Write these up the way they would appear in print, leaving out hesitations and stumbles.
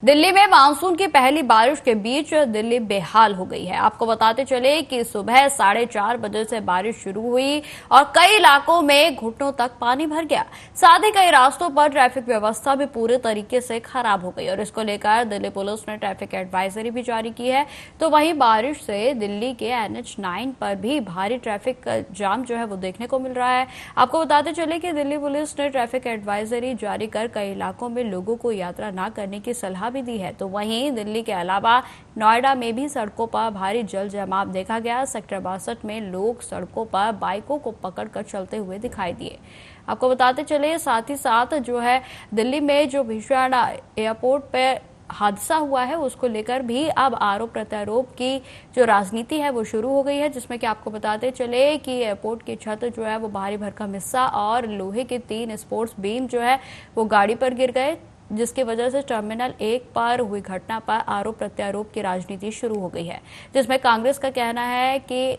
दिल्ली में मानसून की पहली बारिश के बीच दिल्ली बेहाल हो गई है। आपको बताते चले कि सुबह 4:30 बजे से बारिश शुरू हुई और कई इलाकों में घुटनों तक पानी भर गया। साथ ही कई रास्तों पर ट्रैफिक व्यवस्था भी पूरे तरीके से खराब हो गई और इसको लेकर दिल्ली पुलिस ने ट्रैफिक एडवाइजरी भी जारी की है। तो वहीं बारिश से दिल्ली के NH9 पर भी भारी ट्रैफिक जाम जो है वो देखने को मिल रहा है। आपको बताते चले कि दिल्ली पुलिस ने ट्रैफिक एडवाइजरी जारी कर कई इलाकों में लोगों को यात्रा न करने की सलाह भी दी है। तो वहीं दिल्ली के अलावा नोएडा में भी सड़कों पर भारी जल जमाव देखा गया। सेक्टर 62 में लोग सड़कों पर बाइकों को पकड़कर चलते हुए दिखाई दिए। आपको बताते चले साथ ही साथ जो है दिल्ली में जो भीषण एयरपोर्ट पे हादसा हुआ है उसको लेकर भी अब आरोप प्रत्यारोप की जो राजनीति है वो शुरू हो गई है, जिसमें कि आपको बताते चले कि एयरपोर्ट की छत जो है वो भारी भरकम हिस्सा और लोहे के 3 स्पोर्ट्स बीम जो है वो गाड़ी पर गिर गए, जिसकी वजह से टर्मिनल 1 पर हुई घटना पर आरोप प्रत्यारोप की राजनीति शुरू हो गई है, जिसमें कांग्रेस का कहना है कि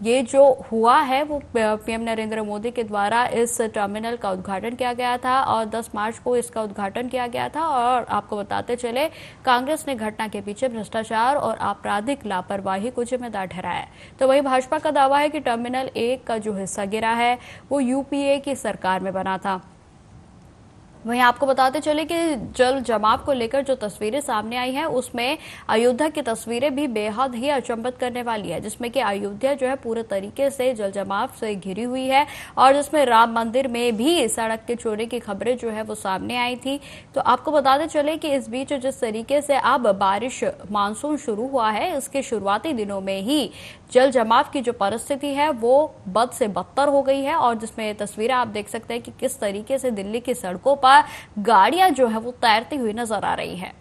ये जो हुआ है वो पीएम नरेंद्र मोदी के द्वारा इस टर्मिनल का उद्घाटन किया गया था और 10 मार्च को इसका उद्घाटन किया गया था। और आपको बताते चले कांग्रेस ने घटना के पीछे भ्रष्टाचार और आपराधिक लापरवाही को जिम्मेदार ठहराया है। तो वहीं भाजपा का दावा है कि टर्मिनल 1 का जो हिस्सा गिरा है वो यूपीए की सरकार में बना था। वहीं आपको बताते चले कि जल जमाव को लेकर जो तस्वीरें सामने आई हैं उसमें अयोध्या की तस्वीरें भी बेहद ही अचंभित करने वाली है, जिसमें कि अयोध्या जो है पूरे तरीके से जल जमाव से घिरी हुई है और जिसमें राम मंदिर में भी सड़क के चोरी की खबरें जो है वो सामने आई थी। तो आपको बताते चले कि इस बीच जिस तरीके से अब बारिश मानसून शुरू हुआ है इसके शुरुआती दिनों में ही जल जमाव की जो परिस्थिति है वो बद से बदतर हो गई है और जिसमें तस्वीरें आप देख सकते हैं कि किस तरीके से दिल्ली की सड़कों पर गाड़ियां जो है वो तैरती हुई नजर आ रही हैं।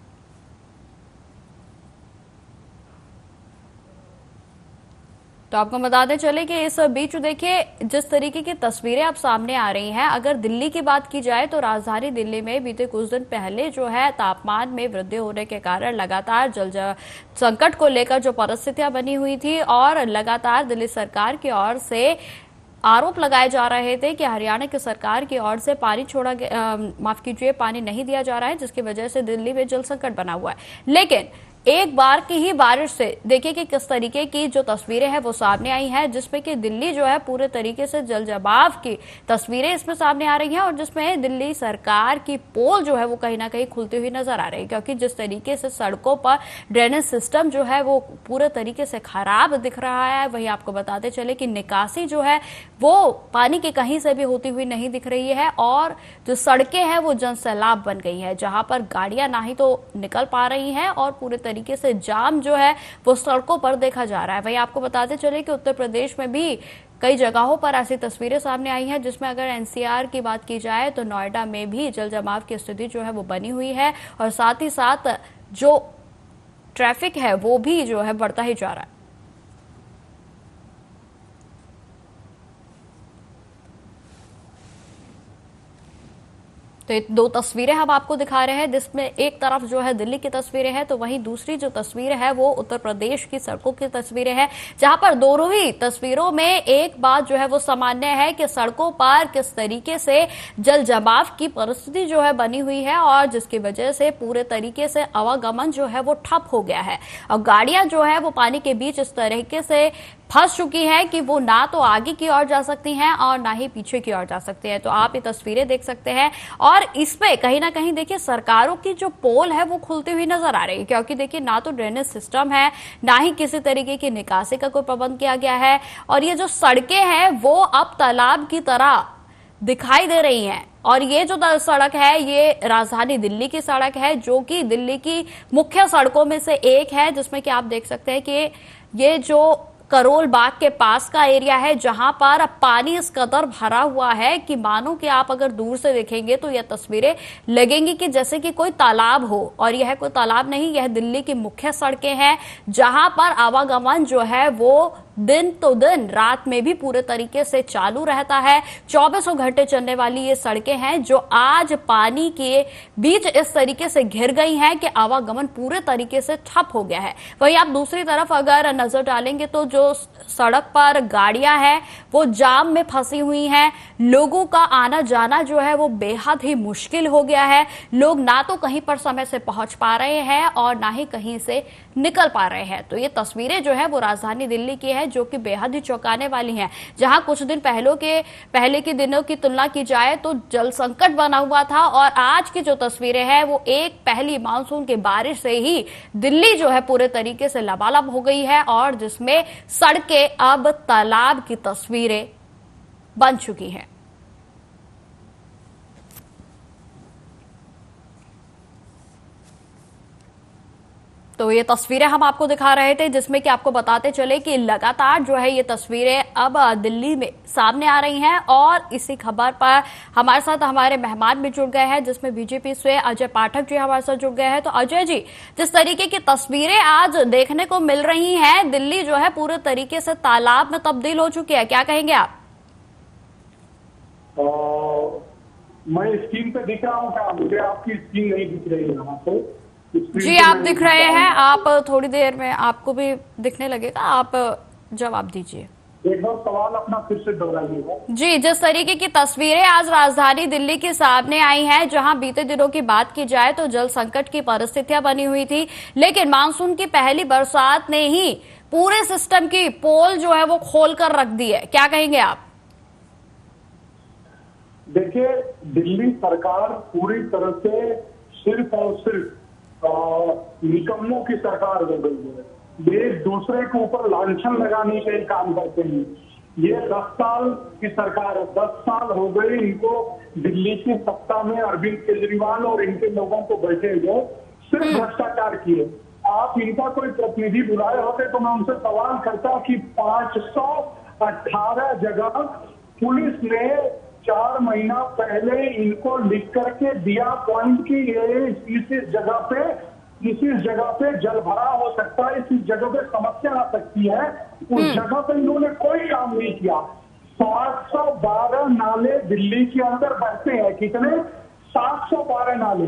तो आपको बताते चले कि इस बीच देखिए जिस तरीके की तस्वीरें अब सामने आ रही हैं, अगर दिल्ली की बात की जाए तो राजधानी दिल्ली में बीते कुछ दिन पहले जो है तापमान में वृद्धि होने के कारण लगातार जल संकट को लेकर जो परिस्थितियां बनी हुई थी और लगातार दिल्ली सरकार की ओर से आरोप लगाए जा रहे थे कि हरियाणा की सरकार की ओर से पानी माफ कीजिए पानी नहीं दिया जा रहा है, जिसकी वजह से दिल्ली में जल संकट बना हुआ है। लेकिन एक बार की ही बारिश से देखिए कि किस तरीके की जो तस्वीरें हैं वो सामने आई हैं, जिसमें कि दिल्ली जो है पूरे तरीके से जल जमाव की तस्वीरें इसमें सामने आ रही हैं और जिसमें दिल्ली सरकार की पोल जो है वो कहीं ना कहीं खुलती हुई नजर आ रही है, क्योंकि जिस तरीके से सड़कों पर ड्रेनेज सिस्टम जो है वो पूरे तरीके से खराब दिख रहा है। वहीं आपको बताते चले कि निकासी जो है वो पानी की कहीं से भी होती हुई नहीं दिख रही है और जो सड़कें हैं वो जन सैलाब बन गई है, जहां पर गाड़ियां ना ही तो निकल पा रही हैं और पूरे तरीके से जाम जो है वो सड़कों पर देखा जा रहा है। वहीं आपको बताते चले कि उत्तर प्रदेश में भी कई जगहों पर ऐसी तस्वीरें सामने आई हैं, जिसमें अगर NCR की बात की जाए तो नोएडा में भी जल जमाव की स्थिति जो है वो बनी हुई है और साथ ही साथ जो ट्रैफिक है वो भी जो है बढ़ता ही जा रहा है। तो ये 2 तस्वीरें हम आपको दिखा रहे हैं, जिसमें एक तरफ जो है दिल्ली की तस्वीरें हैं तो वहीं दूसरी जो तस्वीर है वो उत्तर प्रदेश की सड़कों की तस्वीरें हैं, जहां पर दोनों ही तस्वीरों में एक बात जो है वो सामान्य है कि सड़कों पर किस तरीके से जल जमाव की परिस्थिति जो है बनी हुई है और जिसकी वजह से पूरे तरीके से आवागमन जो है वो ठप हो गया है और गाड़ियां जो है वो पानी के बीच इस तरीके से फंस चुकी है कि वो ना तो आगे की ओर जा सकती हैं और ना ही पीछे की ओर जा सकती हैं। तो आप ये तस्वीरें देख सकते हैं और इसमें कहीं ना कहीं देखिए सरकारों की जो पोल है वो खुलती हुई नजर आ रही है, क्योंकि देखिए ना तो ड्रेनेज सिस्टम है ना ही किसी तरीके की निकासी का कोई प्रबंध किया गया है और ये जो सड़कें हैं वो अब तालाब की तरह दिखाई दे रही हैं। और ये जो सड़क है ये राजधानी दिल्ली की सड़क है, जो कि दिल्ली की मुख्य सड़कों में से एक है, जिसमें कि आप देख सकते हैं कि ये जो करोल बाग के पास का एरिया है, जहां पर पानी इस कदर भरा हुआ है कि मानो कि आप अगर दूर से देखेंगे तो यह तस्वीरें लगेंगी कि जैसे कि कोई तालाब हो, और यह कोई तालाब नहीं, यह दिल्ली की मुख्य सड़कें हैं जहां पर आवागमन जो है वो दिन तो दिन, रात में भी पूरे तरीके से चालू रहता है। 24 घंटे चलने वाली ये सड़कें हैं जो आज पानी के बीच इस तरीके से घिर गई हैं कि आवागमन पूरे तरीके से ठप हो गया है। वहीं आप दूसरी तरफ अगर नजर डालेंगे तो जो सड़क पर गाड़ियां हैं वो जाम में फंसी हुई हैं। लोगों का आना जाना जो है वो बेहद ही मुश्किल हो गया है। लोग ना तो कहीं पर समय से पहुंच पा रहे हैं और ना ही कहीं से निकल पा रहे हैं। तो ये तस्वीरें जो है वो राजधानी दिल्ली की है जो कि बेहद ही चौंकाने वाली हैं। जहां कुछ दिन पहले के दिनों की तुलना की जाए तो जल संकट बना हुआ था और आज की जो तस्वीरें हैं वो एक पहली मानसून की बारिश से ही दिल्ली जो है पूरे तरीके से लबालब हो गई है और जिसमें सड़कें अब तालाब की तस्वीरें बन चुकी हैं। तो ये तस्वीरें हम आपको दिखा रहे थे जिसमें कि आपको बताते चले कि लगातार जो है ये तस्वीरें अब दिल्ली में सामने आ रही हैं और इसी खबर पर हमारे साथ हमारे मेहमान भी जुड़ गए हैं जिसमें बीजेपी से अजय पाठक जी हमारे साथ जुड़ गए हैं। तो अजय जी, जिस तरीके की तस्वीरें आज देखने को मिल रही हैं, दिल्ली जो है पूरे तरीके से तालाब में तब्दील हो चुकी है, क्या कहेंगे आप? मैं स्क्रीन पे दिख रहा हूँ क्या? मुझे आपकी स्क्रीन नहीं दिख रही है यहाँ पे। जी आप दिख रहे हैं, आप थोड़ी देर में आपको भी दिखने लगेगा, आप जवाब दीजिए। एक बार सवाल अपना फिर से दोहराइएगा। जी, जिस तरीके की तस्वीरें आज राजधानी दिल्ली के सामने आई हैं, जहां बीते दिनों की बात की जाए तो जल संकट की परिस्थितियां बनी हुई थी, लेकिन मानसून की पहली बरसात ने ही पूरे सिस्टम की पोल जो है वो खोल कर रख दी है, क्या कहेंगे आप? देखिए, दिल्ली सरकार पूरी तरह से सिर्फ और सिर्फ निकम्मों की सरकार हो गई है। ये दूसरे के ऊपर लांछन लगाने के काम करते हैं। ये 10 साल की सरकार है, 10 साल हो गए इनको दिल्ली की सत्ता में अरविंद केजरीवाल और इनके लोगों को बैठे हुए सिर्फ भ्रष्टाचार किए। आप इनका कोई प्रतिनिधि बुलाए होते तो मैं उनसे सवाल करता कि 518 जगह पुलिस ने 4 महीना पहले इनको लिख करके दिया पॉइंट की ये इस जगह पे जल भरा हो सकता है, इस जगह पे समस्या आ सकती है, उस जगह पे इन्होंने कोई काम नहीं किया। 712 नाले दिल्ली के अंदर बहते हैं, कितने? 712 नाले।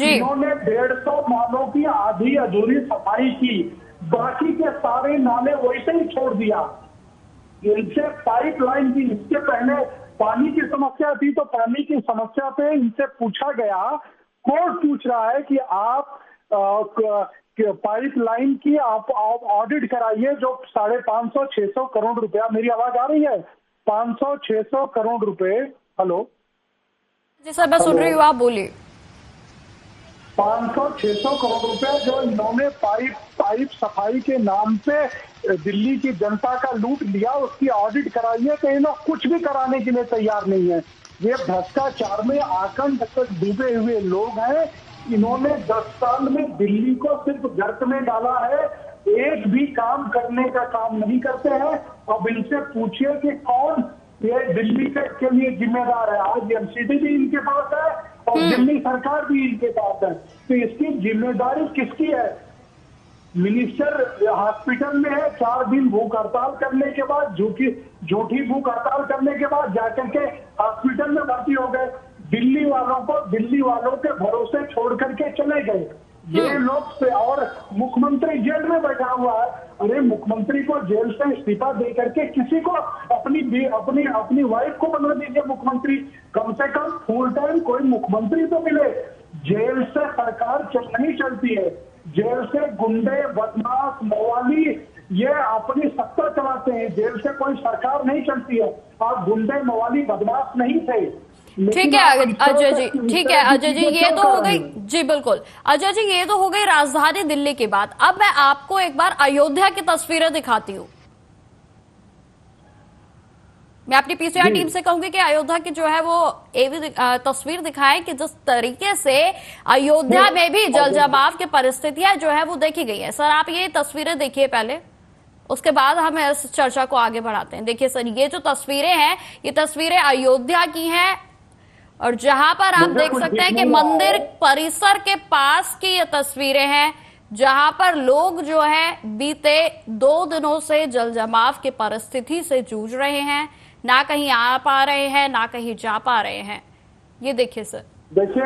इन्होंने 150 नालों की आधी अधूरी सफाई की, बाकी के सारे नाले वैसे ही छोड़ दिया। इनसे पाइपलाइन की, इसके पहले पानी की समस्या थी तो पानी की समस्या पे इनसे पूछा गया, कोर्ट पूछ रहा है कि आप पाइपलाइन की आप ऑडिट कराइए जो 550-600 करोड़ रुपया, मेरी आवाज आ रही है? 500-600 करोड़ रुपए। हेलो जी सर, मैं सुन रही हूँ, आप बोलिए। 500-600 करोड़ रुपए जो इन्होंने पाइप सफाई के नाम पे दिल्ली की जनता का लूट लिया, उसकी ऑडिट कराइए। तो ये लोग कुछ भी कराने के लिए तैयार नहीं है। ये भ्रष्टाचार में आकंठ तक डूबे हुए लोग हैं। इन्होंने 10 साल में दिल्ली को सिर्फ गर्त में डाला है, एक भी काम करने का काम नहीं करते हैं। अब इनसे पूछिए कि कौन ये दिल्ली के लिए जिम्मेदार है। आज एमसीडी भी इनके पास है और दिल्ली सरकार भी इनके पास है, तो इसकी जिम्मेदारी किसकी है? मिनिस्टर हॉस्पिटल में है, 4 दिन भूख हड़ताल करने के बाद, झूठी भूख हड़ताल करने के बाद जाकर के हॉस्पिटल में भर्ती हो गए। दिल्ली वालों के भरोसे छोड़ करके चले गए ये लोग से। और मुख्यमंत्री जेल में बैठा हुआ है। अरे मुख्यमंत्री को जेल से इस्तीफा दे करके किसी को अपनी वाइफ को बना दीजिए मुख्यमंत्री, कम से कम फुल टाइम कोई मुख्यमंत्री तो मिले। जेल से सरकार नहीं चलती है, जेल से गुंडे, बदमाश, मवाली ये अपनी सत्ता चलाते हैं। जेल से कोई सरकार नहीं चलती है। आप गुंडे, मवाली, बदमाश नहीं थे। ठीक है अजय जी, ठीक है अजय जी, ये तो हो गई। जी बिल्कुल अजय जी, ये तो हो गई राजधानी दिल्ली की बात। अब मैं आपको एक बार अयोध्या की तस्वीरें दिखाती हूँ। मैं अपनी पीसीआर टीम से कहूंगी कि अयोध्या की जो है वो तस्वीर दिखाएं कि जिस तरीके से अयोध्या में भी जल जमाव की परिस्थितियां जो है वो देखी गई है। सर आप ये तस्वीरें देखिए पहले, उसके बाद हम इस चर्चा को आगे बढ़ाते हैं। देखिए सर, ये जो तस्वीरें हैं ये तस्वीरें अयोध्या की हैं और जहां पर आप देख सकते हैं कि मंदिर परिसर के पास की ये तस्वीरें हैं जहां पर लोग जो है बीते 2 दिनों से जल जमाव की परिस्थिति से जूझ रहे हैं, ना कहीं आ पा रहे हैं ना कहीं जा पा रहे हैं। ये देखिए सर। देखिए,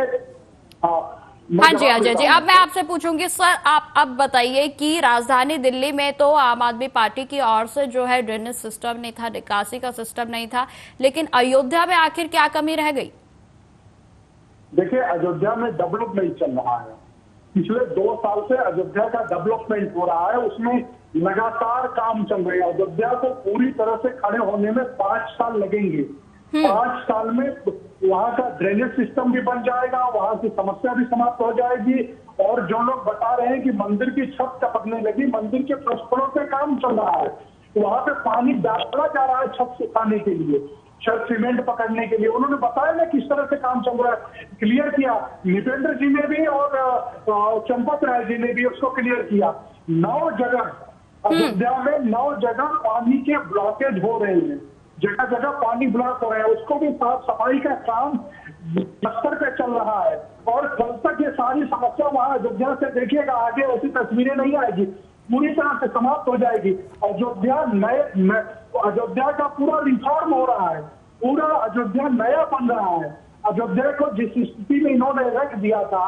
हाँ जी अजय जी, अब मैं आपसे पूछूंगी सर, आप अब बताइए कि राजधानी दिल्ली में तो आम आदमी पार्टी की ओर से जो है ड्रेनेज सिस्टम नहीं था, निकासी का सिस्टम नहीं था, लेकिन अयोध्या में आखिर क्या कमी रह गई? देखिए, अयोध्या में डेवलपमेंट चल रहा है। पिछले 2 साल से अयोध्या का डेवलपमेंट हो रहा है, उसमें लगातार काम चल रहे हैं। अयोध्या को पूरी तरह से खड़े होने में 5 साल लगेंगे। 5 साल में वहां का ड्रेनेज सिस्टम भी बन जाएगा, वहां की समस्या भी समाप्त हो जाएगी। और जो लोग बता रहे हैं कि मंदिर की छत टपकने लगी, मंदिर के फर्स्ट फ्लोर पे काम चल रहा है, वहां पे पानी डाला जा रहा है छत सुखाने के लिए, छत सीमेंट पकड़ने के लिए। उन्होंने बताया ना किस तरह से काम चल रहा है, क्लियर किया नितेंद्र जी ने भी और चंपत राय जी ने भी उसको क्लियर किया। 9 जगह अयोध्या में 9 जगह पानी के ब्लॉकेज हो रहे हैं, जगह जगह पानी ब्लॉक हो रहा है, उसको भी साफ सफाई का काम स्तर पे चल रहा है। और कल तक ये सारी समस्या वहां अयोध्या से देखिएगा, आगे ऐसी तस्वीरें नहीं आएगी, पूरी तरह से समाप्त हो जाएगी। अयोध्या का पूरा रिफॉर्म हो रहा है, पूरा अयोध्या नया बन रहा है। अयोध्या को जिस स्थिति में इन्होंने रख दिया था,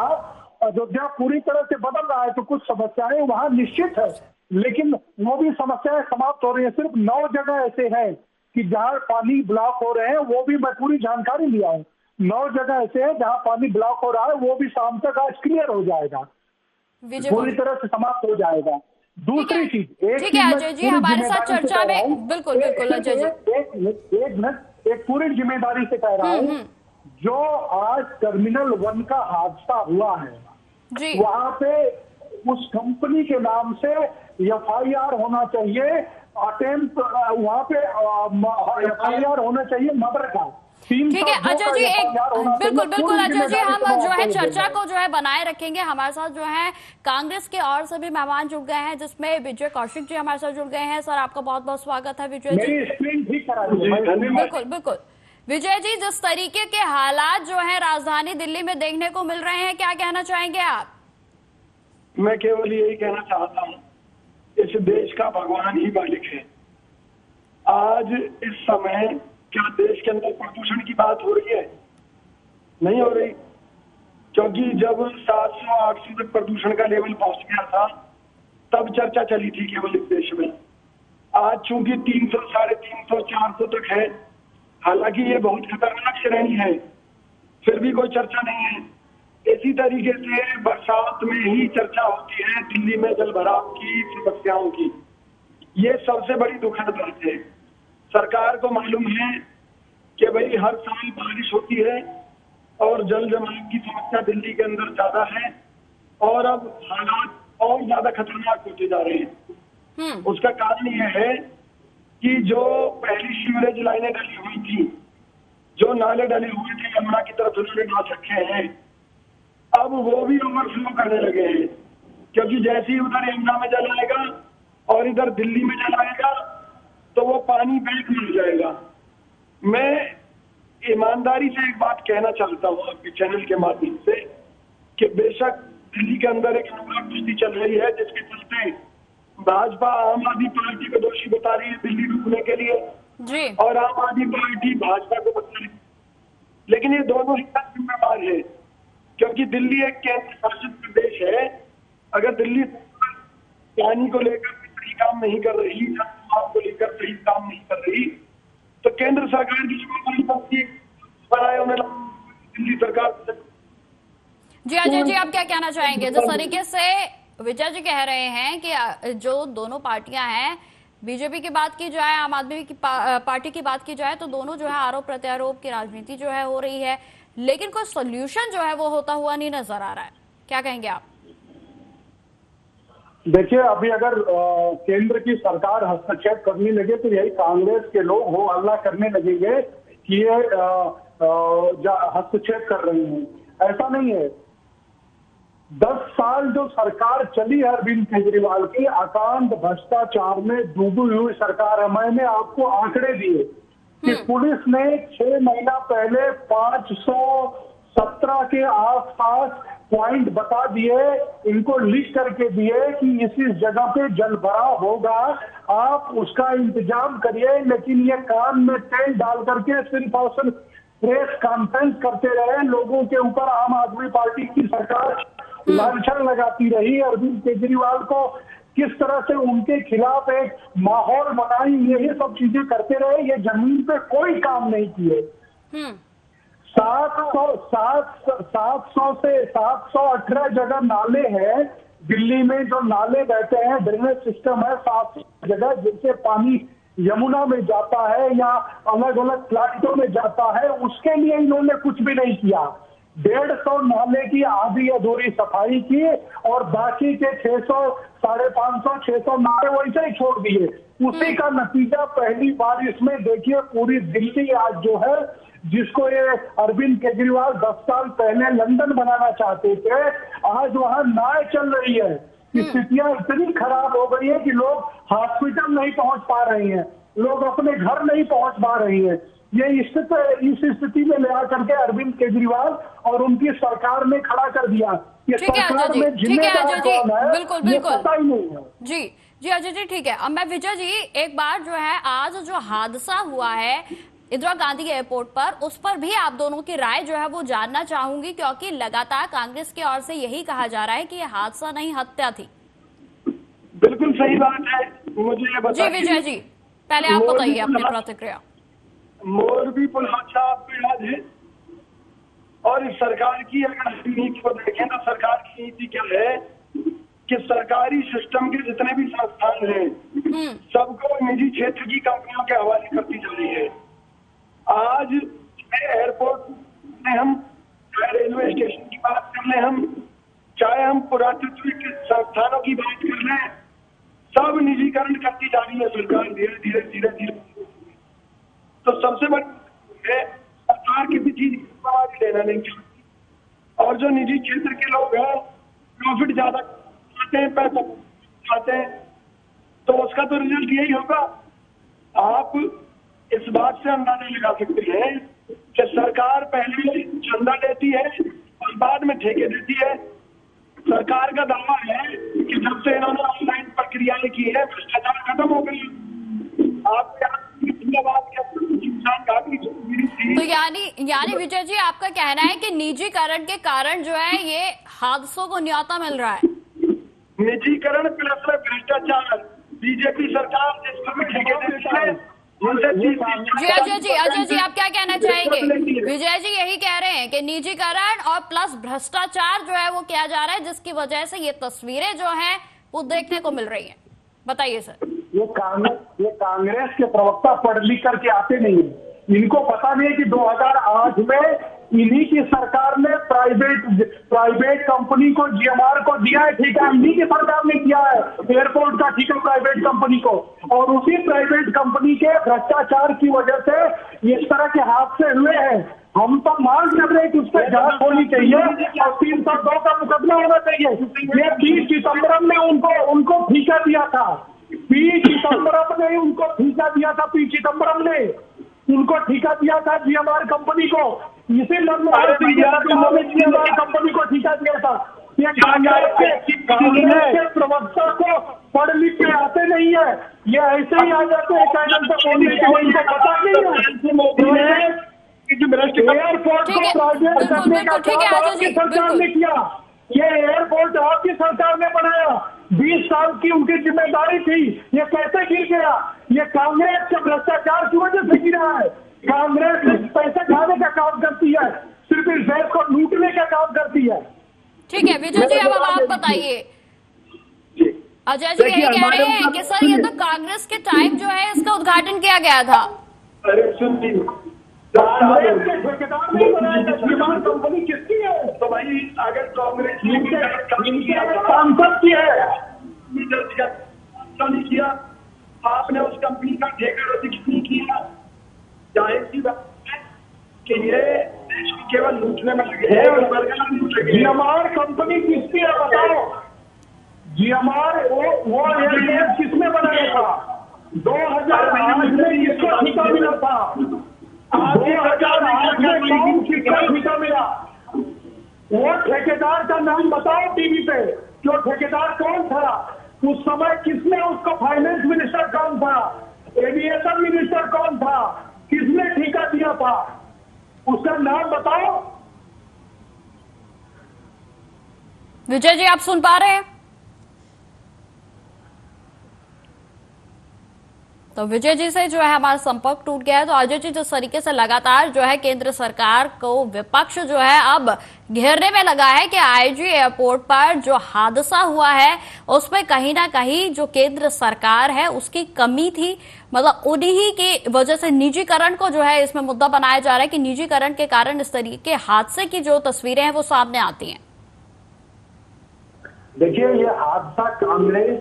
अयोध्या पूरी तरह से बदल रहा है। तो कुछ समस्याएं वहां निश्चित है, लेकिन वो भी समस्याएं समाप्त हो रही है। सिर्फ 9 जगह ऐसे हैं कि जहां पानी ब्लॉक हो रहे हैं, वो भी मैं पूरी जानकारी लिया हूँ। 9 जगह ऐसे हैं जहां पानी ब्लॉक हो रहा है, वो भी शाम तक आज क्लियर हो जाएगा, पूरी तरह से समाप्त हो जाएगा। दूसरी चीज, ठीक है अजय जी, हमारे साथ चर्चा में बिल्कुल बिल्कुल अजय जी, एक मिनट, एक पूरी जिम्मेदारी से कह रहा हूँ, जो आज टर्मिनल 1 का हादसा हुआ है जी, वहां पे उस कंपनी के नाम से FIR होना चाहिए, अटेम्प्ट वहां पे FIR होना चाहिए मर्डर का। ठीक है अजय जी, एक बिल्कुल बिल्कुल अजय जी, हम जो है चर्चा को जो है बनाए रखेंगे। हमारे साथ जो है कांग्रेस के और सभी मेहमान जुड़ गए हैं, जिसमें विजय कौशिक जी हमारे साथ जुड़ गए हैं। सर आपका बहुत बहुत स्वागत है विजय जी। बिल्कुल बिल्कुल विजय जी, जिस तरीके के हालात जो है राजधानी दिल्ली में देखने को मिल रहे हैं, क्या कहना चाहेंगे आप? मैं केवल यही कहना चाहता हूँ, इस देश का भगवान ही मालिक है। आज इस समय क्या देश के अंदर प्रदूषण की बात हो रही है? नहीं हो रही, क्योंकि जब 700-800 तक प्रदूषण का लेवल पहुंच गया था, तब चर्चा चली थी केवल इस देश में। आज चूंकि 300, 350, 400 तक है, हालांकि ये बहुत खतरनाक श्रेणी है, फिर भी कोई चर्चा नहीं है। इसी तरीके से बरसात में ही चर्चा होती है दिल्ली में जलभराव की समस्याओं की। ये सबसे बड़ी दुखद बात है। सरकार को मालूम है कि भाई हर साल बारिश होती है और जल जमाव की समस्या दिल्ली के अंदर ज्यादा है, और अब हालात और ज्यादा खतरनाक होते जा रहे हैं। उसका कारण यह है कि जो पहली सीवरेज लाइनें डली हुई थी, जो नाले डले हुए थे यमुना की तरफ उन्होंने नाच रखे हैं, अब वो भी ओवरफ्लो करने लगे हैं, क्योंकि जैसे ही उधर यमुना में जल आएगा और इधर दिल्ली में जल आएगा तो वो पानी बैक में हो जाएगा। मैं ईमानदारी से एक बात कहना चाहता हूँ आपके चैनल के माध्यम से कि बेशक दिल्ली के अंदर एक अनुराग कुश्ती चल रही है, जिसके चलते भाजपा आम आदमी पार्टी को दोषी बता रही है दिल्ली डूबने के लिए जी, और आम आदमी पार्टी भाजपा को बता रही है। लेकिन ये दोनों ही जिम्मेदार है, क्योंकि दिल्ली एक केंद्र शासित प्रदेश है। अगर दिल्ली पानी को लेकर सही काम नहीं कर रही, को लेकर सही काम नहीं कर रही, तो केंद्र सरकार की जिम्मेदारी बनती है बनाए उन्हें दिल्ली सरकार। जी अजय जी, आप क्या कहना चाहेंगे? जिस तरीके से विजय जी कह रहे हैं कि जो दोनों पार्टियां हैं, बीजेपी की बात की जाए, आम आदमी की पार्टी की बात की जाए, तो दोनों जो है आरोप प्रत्यारोप की राजनीति जो है हो रही है, लेकिन कोई सोल्यूशन जो है वो होता हुआ नहीं नजर आ रहा है। क्या कहेंगे आप? देखिए, अभी अगर केंद्र की सरकार हस्तक्षेप करने लगे तो यही कांग्रेस के लोग हो हल्ला करने लगेंगे कि ये हस्तक्षेप कर रहे हैं। ऐसा नहीं है। 10 साल जो सरकार चली है अरविंद केजरीवाल की, अकांत भ्रष्टाचार में डूबी हुई सरकार है। मैंने आपको आंकड़े दिए कि पुलिस ने 6 महीना पहले 517 के आसपास पॉइंट बता दिए, इनको लिख करके दिए कि इस जगह पे जल भराव होगा, आप उसका इंतजाम करिए। लेकिन ये कान में तेल डाल करके सिर्फ और सिर्फ प्रेस कॉन्फ्रेंस करते रहे, लोगों के ऊपर आम आदमी पार्टी की सरकार लांछन लगाती रही। अरविंद केजरीवाल को किस तरह से उनके खिलाफ एक माहौल बनाई, यही सब चीजें करते रहे। ये जमीन पे कोई काम नहीं किए। 700 से 718 जगह नाले हैं दिल्ली में, जो नाले बहते हैं, ड्रेनेज सिस्टम है 700 जगह, जिनसे पानी यमुना में जाता है या अलग अलग प्लांटों में जाता है, उसके लिए इन्होंने कुछ भी नहीं किया। 150 नाले की आधी अधूरी सफाई की और बाकी के 600, 550, 600 नाले वैसे ही छोड़ दिए। उसी का नतीजा पहली बार इसमें देखिए, पूरी दिल्ली आज जो है, जिसको ये अरविंद केजरीवाल 10 साल पहले लंदन बनाना चाहते थे, आज वहां नाव चल रही है। स्थितियां इतनी खराब हो गई है कि लोग हॉस्पिटल नहीं पहुंच पा रहे हैं, लोग अपने घर नहीं पहुंच पा रहे हैं। ये इस स्थिति में ले आकर के अरविंद केजरीवाल और उनकी सरकार ने खड़ा कर दिया। ये सरकार में जिम्मेदार कौन है, बिल्कुल ये पता ही नहीं है। जी अजय जी, ठीक है। अब मैं विजय जी, एक बार जो है आज जो हादसा हुआ है इंदिरा गांधी एयरपोर्ट पर, उस पर भी आप दोनों की राय जो है वो जानना चाहूंगी, क्योंकि लगातार कांग्रेस की ओर से यही कहा जा रहा है कि ये हादसा नहीं, हत्या थी। बिल्कुल सही बात है। मुझे ये बताइए जी विजय जी, पहले आप बताइए अपनी प्रतिक्रिया। मोरबी पुल हादसा आपको याद है? और इस सरकार की अगर नीति को देखें तो सरकार की नीति क्या है कि सरकारी सिस्टम के जितने भी संस्थान हैं सबको निजी क्षेत्र की कंपनियों के हवाले करती जा रही है। आज एयरपोर्ट में हम, चाहे रेलवे स्टेशन की बात कर लें, हम चाहे हम पुरातत्व के संस्थानों की बात कर लें, सब निजीकरण करती जा रही है सरकार धीरे धीरे धीरे धीरे। तो सबसे बड़ी सरकार किसी चीज की लेना नहीं चाहती, और जो निजी क्षेत्र के लोग हैं प्रॉफिट ज्यादा चाहते हैं, पैसा चाहते हैं, तो उसका तो रिजल्ट यही होगा। आप इस बात से अंदाजा लगा सकते हैं कि सरकार पहले चंदा लेती है और बाद में ठेके देती है। सरकार का दावा है कि जब से इन्होंने ऑनलाइन प्रक्रियाएं की है भ्रष्टाचार खत्म हो गई। आप तो यानी विजय जी, आपका कहना है कि निजीकरण के कारण जो है ये हादसों को न्योता मिल रहा है? निजीकरण प्लस भ्रष्टाचार, बीजेपी सरकार जिसको भी ठेके देती है। जी अजय जी, आप क्या कहना चाहेंगे? विजय जी यही कह रहे हैं कि निजीकरण और प्लस भ्रष्टाचार जो है वो किया जा रहा है, जिसकी वजह से ये तस्वीरें जो हैं वो देखने को मिल रही हैं। बताइए सर। ये कांग्रेस के प्रवक्ता पढ़ लिख करके आते नहीं है, इनको पता नहीं है कि 2008 में इन्हीं की सरकार ने प्राइवेट कंपनी को, जीएमआर को दिया है ठेका, इन्हीं की सरकार ने किया है एयरपोर्ट का ठेका प्राइवेट कंपनी को, और उसी प्राइवेट कंपनी के भ्रष्टाचार की वजह से इस तरह के हादसे हुए हैं। हम तो मांग कर रहे हैं कि उस पर जांच होनी चाहिए और 302 का मुकदमा होना चाहिए। ये 30 सितंबर में उनको ठेका दिया था, पी चिदम्बरम ने उनको ठेका दिया था, पी चिदम्बरम ने उनको ठेका दिया था जीएमआर कंपनी को। इसी जीएमआर कंपनी को ठेका दिया था। ये कांग्रेस के प्रवक्ता को पढ़ लिख के आते नहीं है, ये ऐसे ही आ जाते हैं चैनल पर बोलने के, इनको पता नहीं है। एयरपोर्ट को प्राइवेट करने का काम आपकी सरकार ने किया, ये एयरपोर्ट आपकी सरकार ने बनाया, 20 साल की उनकी जिम्मेदारी थी। ये कैसे गिर गया? ये कांग्रेस के भ्रष्टाचार की वजह से गिरा है। कांग्रेस पैसे खाने का काम करती है, सिर्फ इस देश को लूटने का काम करती है। ठीक है विजय जी, अब आप बताइए। अजय जी यही कह रहे हैं कि सर ये तो कांग्रेस के टाइम जो है इसका उद्घाटन किया गया था। अरे सुनिए, कंपनी किसकी है? तो भाई अगर कांग्रेस सांसद की है, नहीं किया, आपने उस कंपनी का ठेका रजिस्टर नहीं किया, जाहिर सी बात है कि ये देश को केवल लूटने में लगे हैं। जीएमआर कंपनी किसकी है बताओ? जीएमआर वो एयरपोर्ट किसने बनाया था? 2008 में किसको ठेका मिला था? 2008 में कौन किसको ठेका मिला? वो ठेकेदार का नाम बताओ टीवी पे, जो ठेकेदार कौन था उस समय, किसने उसको, फाइनेंस मिनिस्टर कौन था, एविएशन मिनिस्टर कौन था, किसने ठेका दिया था, उसका नाम बताओ। विजय जी, आप सुन पा रहे हैं? तो विजय जी से जो है हमारा संपर्क टूट गया है। तो अजय जी, जिस तरीके से लगातार जो है केंद्र सरकार को विपक्ष जो है अब घेरने में लगा है कि आईजी एयरपोर्ट पर जो हादसा हुआ है उसमें कहीं ना कहीं जो केंद्र सरकार है उसकी कमी थी, मतलब उन्हीं की वजह से निजीकरण को जो है इसमें मुद्दा बनाया जा रहा है कि निजीकरण के कारण इस तरीके के हादसे की जो तस्वीरें हैं वो सामने आती हैं। देखिए, ये हादसा कांग्रेस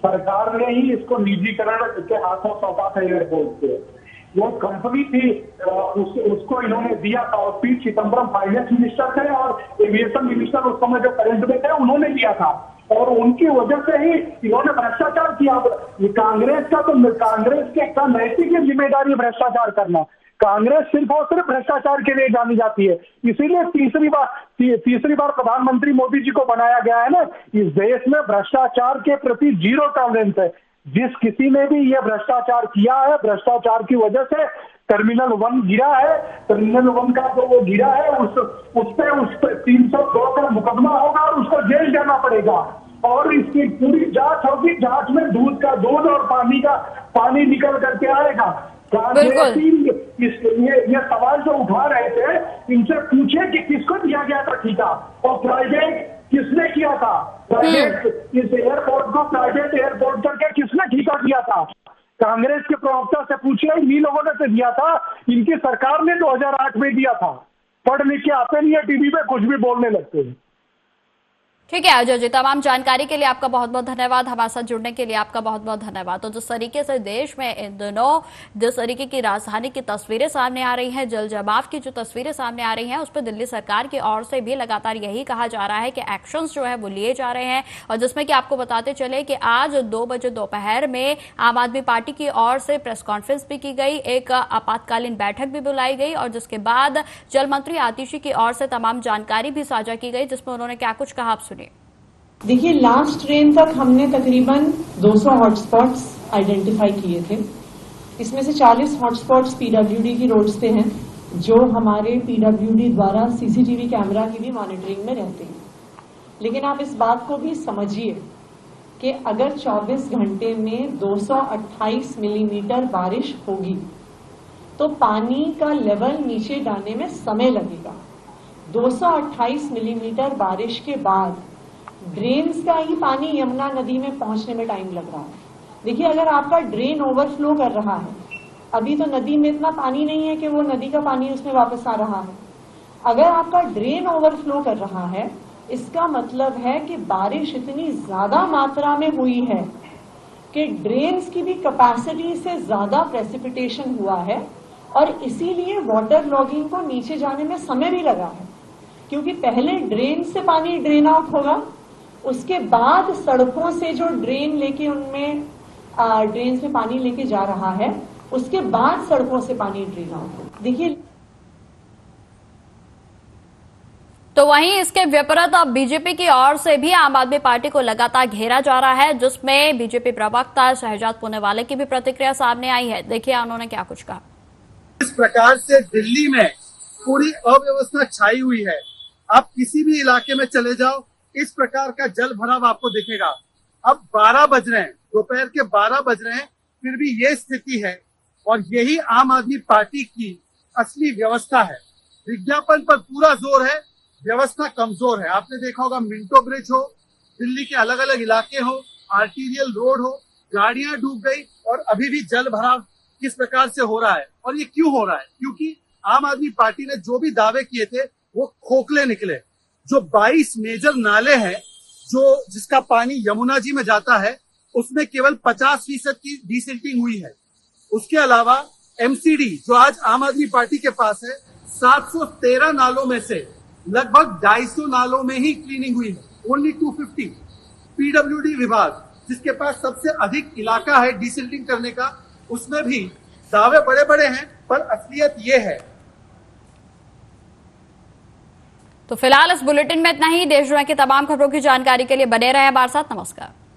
सरकार ने ही इसको निजीकरण के हाथों सौंपा था एयरपोर्ट पे। वो कंपनी थी, उसको इन्होंने दिया था और पी चिदम्बरम फाइनेंस मिनिस्टर थे और एविएशन मिनिस्टर उस समय जो करंट में थे उन्होंने दिया था और उनकी वजह से ही इन्होंने भ्रष्टाचार किया। कांग्रेस का तो कांग्रेस के नैतिक जिम्मेदारी भ्रष्टाचार करना। कांग्रेस सिर्फ और सिर्फ भ्रष्टाचार के लिए जानी जाती है, इसीलिए तीसरी बार प्रधानमंत्री मोदी जी को बनाया गया है ना। इस देश में भ्रष्टाचार के प्रति जीरो टॉलरेंस है। जिस किसी ने भी ये भ्रष्टाचार किया है, भ्रष्टाचार की वजह से टर्मिनल 1 गिरा है, टर्मिनल 1 का जो वो गिरा है उस पे 302 का मुकदमा होगा और उसको जेल जाना पड़ेगा और इसकी पूरी जांच होगी। जांच में दूध और पानी निकल करके आएगा। ये सवाल जो उठा रहे थे, इनसे पूछे कि किसको दिया गया था ठेका और प्राइवेट किसने किया था, प्राइवेट इस एयरपोर्ट को प्राइवेट एयरपोर्ट करके किसने ठेका दिया था। कांग्रेस के प्रवक्ता से पूछे, इन्हीं लोगों ने तो दिया था, इनकी सरकार ने 2008 में दिया था। पढ़ लिख के आते नहीं है, टीवी पे कुछ भी बोलने लगते हैं। ठीक है अजय जी, तमाम जानकारी के लिए आपका बहुत बहुत धन्यवाद। हमारे साथ जुड़ने के लिए आपका बहुत बहुत धन्यवाद। तो जिस तरीके से देश में इन दिनों जिस तरीके की राजधानी की तस्वीरें सामने आ रही हैं, जल जमाव की जो तस्वीरें सामने आ रही हैं, उस पर दिल्ली सरकार की ओर से भी लगातार यही कहा जा रहा है कि एक्शंस जो है वो लिए जा रहे हैं। और जिसमें कि आपको बताते चले कि आज 2 बजे दोपहर में आम आदमी पार्टी की ओर से प्रेस कॉन्फ्रेंस भी की गई, एक आपातकालीन बैठक भी बुलाई गई और जिसके बाद जल मंत्री आतिशी की ओर से तमाम जानकारी भी साझा की गई, जिसमें उन्होंने क्या कुछ कहा आप सुनिए। देखिए, लास्ट ट्रेन तक हमने तकरीबन 200 हॉटस्पॉट्स आइडेंटिफाई किए थे। इसमें से 40 हॉटस्पॉट्स पीडब्ल्यूडी की रोड्स पे हैं, जो हमारे पीडब्ल्यूडी द्वारा सीसीटीवी कैमरा की भी मॉनिटरिंग में रहते हैं। लेकिन आप इस बात को भी समझिए कि अगर 24 घंटे में 228 मिलीमीटर बारिश होगी तो पानी का लेवल नीचे जाने में समय लगेगा। 228 मिलीमीटर बारिश के बाद ड्रेन्स का ही पानी यमुना नदी में पहुंचने में टाइम लग रहा है। देखिए, अगर आपका ड्रेन ओवरफ्लो कर रहा है, अभी तो नदी में इतना पानी नहीं है कि वो नदी का पानी उसमें वापस आ रहा है। अगर आपका ड्रेन ओवरफ्लो कर रहा है, इसका मतलब है कि बारिश इतनी ज्यादा मात्रा में हुई है कि ड्रेन्स की भी कैपेसिटी से ज्यादा प्रेसिपिटेशन हुआ है और इसीलिए वाटर लॉगिंग को नीचे जाने में समय भी लगा है। क्योंकि पहले ड्रेन से पानी ड्रेन आउट होगा, उसके बाद सड़कों से जो ड्रेन लेके उनमें ड्रेन से पानी लेके जा रहा है, उसके बाद सड़कों से पानी ड्रेन आउट होगा। देखिए, तो वहीं इसके विपरीत अब बीजेपी की ओर से भी आम आदमी पार्टी को लगातार घेरा जा रहा है, जिसमें बीजेपी प्रवक्ता शहजाद पूनेवाला की भी प्रतिक्रिया सामने आई है। देखिए उन्होंने क्या कुछ कहा। इस प्रकार से दिल्ली में पूरी अव्यवस्था छाई हुई है। आप किसी भी इलाके में चले जाओ, इस प्रकार का जल भराव आपको दिखेगा। अब 12 बज रहे हैं, दोपहर के 12 बज रहे हैं, फिर भी ये स्थिति है और यही आम आदमी पार्टी की असली व्यवस्था है। विज्ञापन पर पूरा जोर है, व्यवस्था कमजोर है। आपने देखा होगा, मिंटो ब्रिज हो, दिल्ली के अलग अलग इलाके हो, आर्टीरियल रोड हो, गाड़ियां डूब गई और अभी भी जल भराव किस प्रकार से हो रहा है। और ये क्यों हो रहा है? क्योंकि आम आदमी पार्टी ने जो भी दावे किए थे वो खोखले निकले। जो 22 मेजर नाले हैं, जिसका पानी यमुना जी में जाता है, उसमें केवल 50% की डिसिल्टिंग हुई है। उसके अलावा एमसीडी जो आज आम आदमी पार्टी के पास है, 713 नालों में से लगभग 250 नालों में ही क्लीनिंग हुई है, ओनली 250। पीडब्ल्यूडी विभाग जिसके पास सबसे अधिक इलाका है डिसिल्टिंग करने का, उसमें भी दावे बड़े बड़े हैं, पर असलियत ये है तो फिलहाल इस बुलेटिन में इतना ही। देश दुनिया की तमाम खबरों की जानकारी के लिए बने रहे हमारे साथ। नमस्कार।